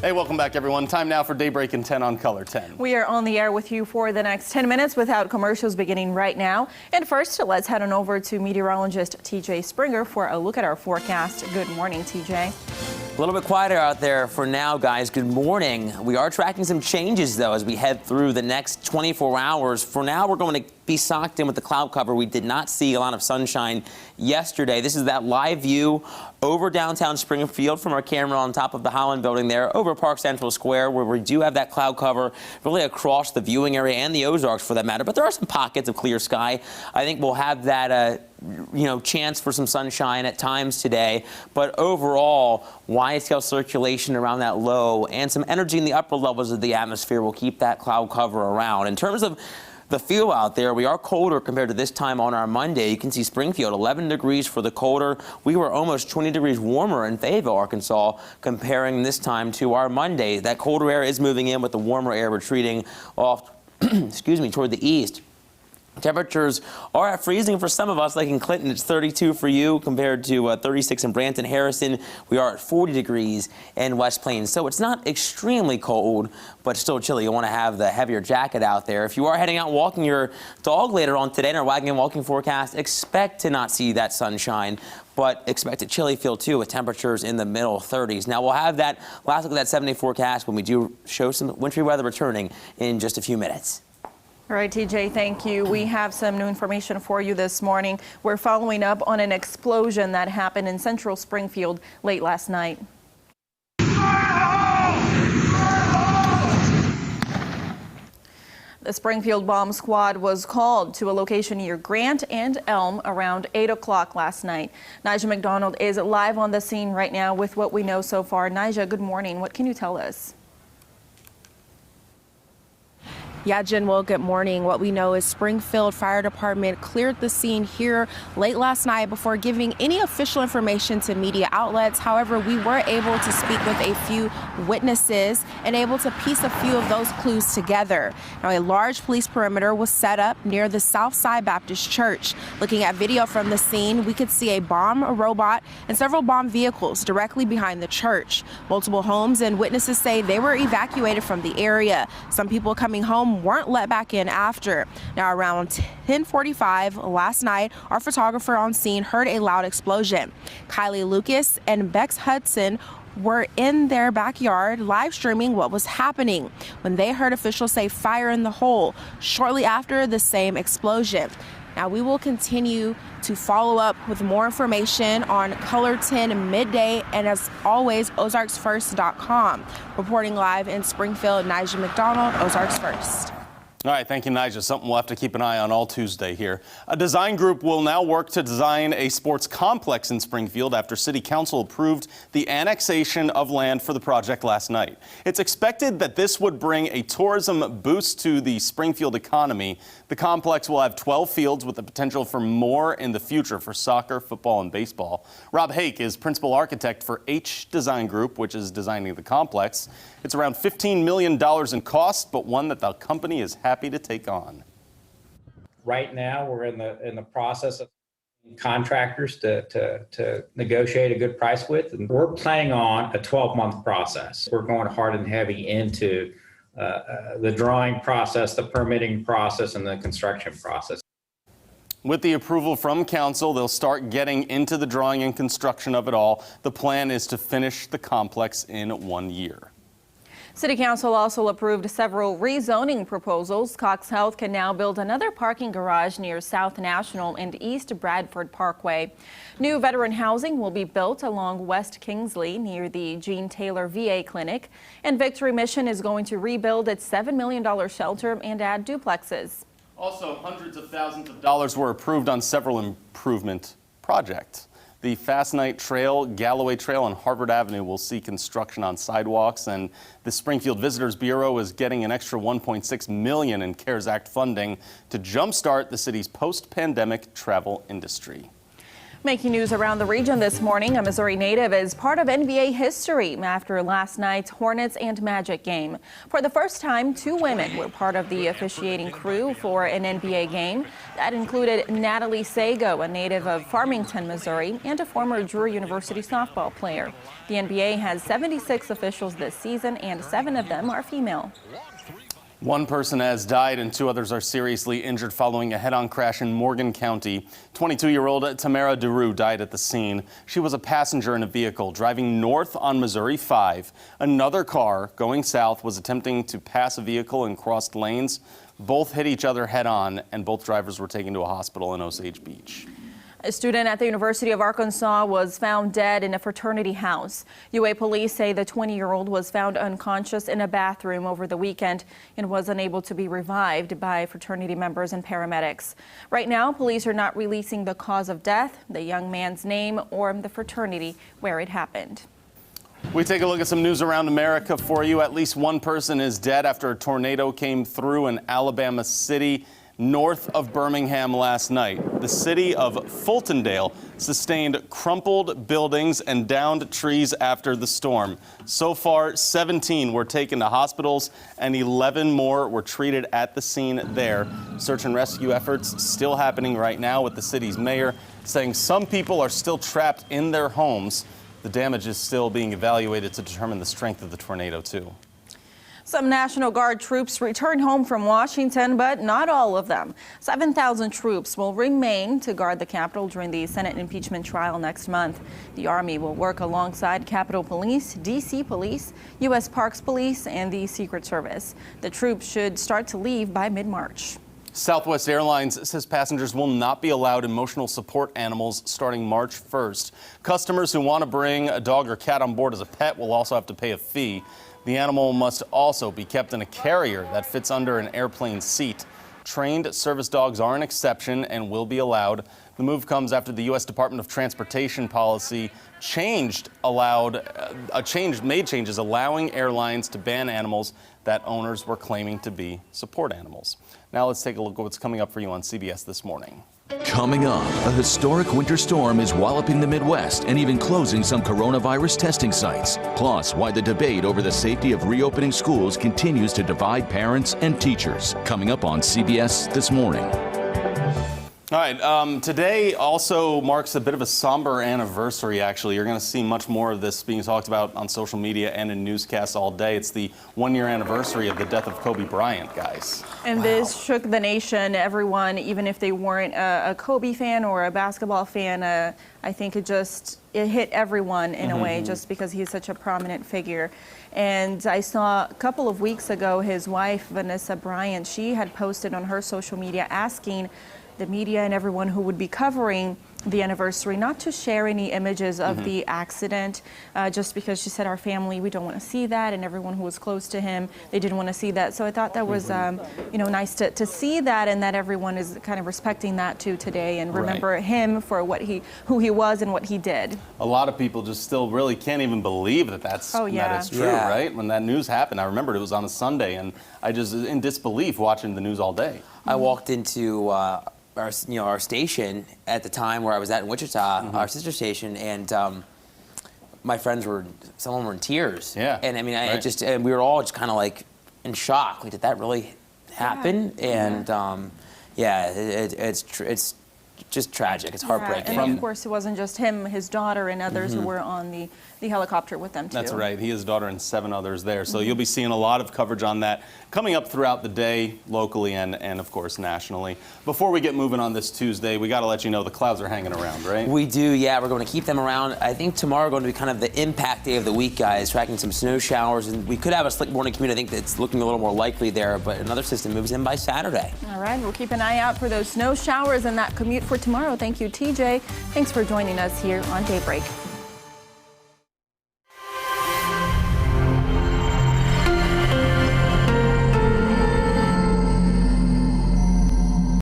Hey, welcome back, everyone. Time now for Daybreak and 10 on Color 10. We are on the air with you for the next 10 minutes without commercials beginning right now. And first, let's head on over to meteorologist TJ Springer for a look at our forecast. Good morning, TJ. A little bit quieter out there for now, guys. Good morning. We are tracking some changes, though, as we head through the next 24 hours. For now, we're going to be socked in with the cloud cover. We did not see a lot of sunshine yesterday. This is that live view over downtown Springfield from our camera on top of the Holland building there, over Park Central Square, where we do have that cloud cover really across the viewing area and the Ozarks for that matter. But there are some pockets of clear sky. I think we'll have that chance for some sunshine at times today. But overall, wide scale circulation around that low and some energy in the upper levels of the atmosphere will keep that cloud cover around. In terms of the feel out there, we are colder compared to this time on our Monday. You can see Springfield 11 degrees for the colder. We were almost 20 degrees warmer in Fayetteville, Arkansas, comparing this time to our Monday. That colder air is moving in with the warmer air retreating off, toward the east. Temperatures are at freezing for some of us, like in Clinton, it's 32 for you compared to 36 in Branton, Harrison. We are at 40 degrees in West Plains. So it's not extremely cold, but still chilly. You want to have the heavier jacket out there. If you are heading out walking your dog later on today in our wagon and walking forecast, expect to not see that sunshine, but expect a chilly feel too with temperatures in the middle 30s. Now we'll have that last look at that 7-day forecast when we do show some wintry weather returning in just a few minutes. All right, TJ, thank you. We have some new information for you this morning. We're following up on an explosion that happened in central Springfield late last night. The Springfield Bomb Squad was called to a location near Grant and Elm around 8 o'clock last night. Nigel McDonald is live on the scene right now with what we know so far. Nigel, good morning. What can you tell us? Yeah, Jen, well, good morning. What we know is Springfield Fire Department cleared the scene here late last night before giving any official information to media outlets. However, we were able to speak with a few witnesses and able to piece a few of those clues together. Now, a large police perimeter was set up near the Southside Baptist Church. Looking at video from the scene, we could see a bomb, a robot, and several bomb vehicles directly behind the church. Multiple homes and witnesses say they were evacuated from the area. Some people coming home weren't let back in after. Now, around 10:45 last night, our photographer on scene heard a loud explosion. Kylie Lucas and Bex Hudson were in their backyard live streaming what was happening when they heard officials say fire in the hole shortly after the same explosion. Now, we will continue to follow up with more information on Color 10 midday, and as always, ozarksfirst.com. Reporting live in Springfield, Nigel McDonald, Ozarks First. All right, thank you, Nigel. Something we'll have to keep an eye on all Tuesday here. A design group will now work to design a sports complex in Springfield after City Council approved the annexation of land for the project last night. It's expected that this would bring a tourism boost to the Springfield economy. The complex will have 12 fields with the potential for more in the future for soccer, football, and baseball. Rob Hake is principal architect for H Design Group, which is designing the complex. It's around $15 million in cost, but one that the company is happy to take on. Right now, we're in the process of contractors to negotiate a good price with, and we're planning on a 12-month process. We're going hard and heavy into the drawing process, the permitting process, and the construction process. With the approval from council, they'll start getting into the drawing and construction of it all. The plan is to finish the complex in 1 year. City Council also approved several rezoning proposals. Cox Health can now build another parking garage near South National and East Bradford Parkway. New veteran housing will be built along West Kingsley near the Gene Taylor VA Clinic. And Victory Mission is going to rebuild its $7 million shelter and add duplexes. Also, hundreds of thousands of dollars were approved on several improvement projects. The Fast Night Trail, Galloway Trail, and Harvard Avenue will see construction on sidewalks, and the Springfield Visitors Bureau is getting an extra $1.6 million in CARES Act funding to jumpstart the city's post-pandemic travel industry. Making news around the region this morning, a Missouri native is part of NBA history after last night's Hornets and Magic game. For the first time, 2 women were part of the officiating crew for an NBA game. That included Natalie Sago, a native of Farmington, Missouri, and a former Drury University softball player. The NBA has 76 officials this season, and 7 of them are female. 1 person has died and 2 others are seriously injured following a head-on crash in Morgan County. 22-year-old Tamara DeRue died at the scene. She was a passenger in a vehicle driving north on Missouri 5. Another car going south was attempting to pass a vehicle and crossed lanes. Both hit each other head-on, and both drivers were taken to a hospital in Osage Beach. A student at the University of Arkansas was found dead in a fraternity house. UA police say the 20-year-old was found unconscious in a bathroom over the weekend and was unable to be revived by fraternity members and paramedics. Right now, police are not releasing the cause of death, the young man's name, or the fraternity where it happened. We take a look at some news around America for you. At least 1 person is dead after a tornado came through an Alabama city north of Birmingham last night. The city of Fultondale sustained crumpled buildings and downed trees after the storm. So far, 17 were taken to hospitals and 11 more were treated at the scene there. Search and rescue efforts still happening right now, with the city's mayor saying some people are still trapped in their homes. The damage is still being evaluated to determine the strength of the tornado, too. Some National Guard troops returned home from Washington, but not all of them. 7,000 troops will remain to guard the Capitol during the Senate impeachment trial next month. The Army will work alongside Capitol Police, D.C. Police, U.S. Parks Police, and the Secret Service. The troops should start to leave by mid-March. Southwest Airlines says passengers will not be allowed emotional support animals starting March 1st. Customers who want to bring a dog or cat on board as a pet will also have to pay a fee. The animal must also be kept in a carrier that fits under an airplane seat. Trained service dogs are an exception and will be allowed. The move comes after the U.S. Department of Transportation policy made changes allowing airlines to ban animals that owners were claiming to be support animals. Now let's take a look at what's coming up for you on CBS This Morning. Coming up, a historic winter storm is walloping the Midwest and even closing some coronavirus testing sites. Plus, why the debate over the safety of reopening schools continues to divide parents and teachers. Coming up on CBS This Morning. All right, today also marks a bit of a somber anniversary, actually. You're going to see much more of this being talked about on social media and in newscasts all day. It's the 1-year anniversary of the death of Kobe Bryant, guys. And this shook the nation. Everyone, even if they weren't a Kobe fan or a basketball fan, I think it hit everyone in a way, just because he's such a prominent figure. And I saw a couple of weeks ago, his wife, Vanessa Bryant, she had posted on her social media asking the media and everyone who would be covering the anniversary not to share any images of the accident, just because she said our family, we don't want to see that, and everyone who was close to him, they didn't want to see that. So I thought that was nice to see that, and that everyone is kind of respecting that too today and remember him for who he was and what he did. A lot of people just still really can't even believe that that is true, right? When that news happened, I remembered it was on a Sunday, and I just in disbelief watching the news all day. I walked into our station at the time where I was at in Wichita, our sister station, and my friends some of them were in tears. Yeah. And I mean, and we were all just kind of like in shock. Like, did that really happen? And it's just tragic. It's heartbreaking. And of course, it wasn't just him, his daughter and others who were on the helicopter with them too. That's right. He, his daughter, and 7 others there. So you'll be seeing a lot of coverage on that coming up throughout the day, locally and of course nationally. Before we get moving on this Tuesday, we got to let you know the clouds are hanging around, right? We do, yeah. We're going to keep them around. I think tomorrow going to be kind of the impact day of the week, guys, tracking some snow showers, and we could have a slick morning commute. I think that's looking a little more likely there, but another system moves in by Saturday. All right, we'll keep an eye out for those snow showers and that commute for tomorrow. Thank you, TJ. Thanks for joining us here on Daybreak.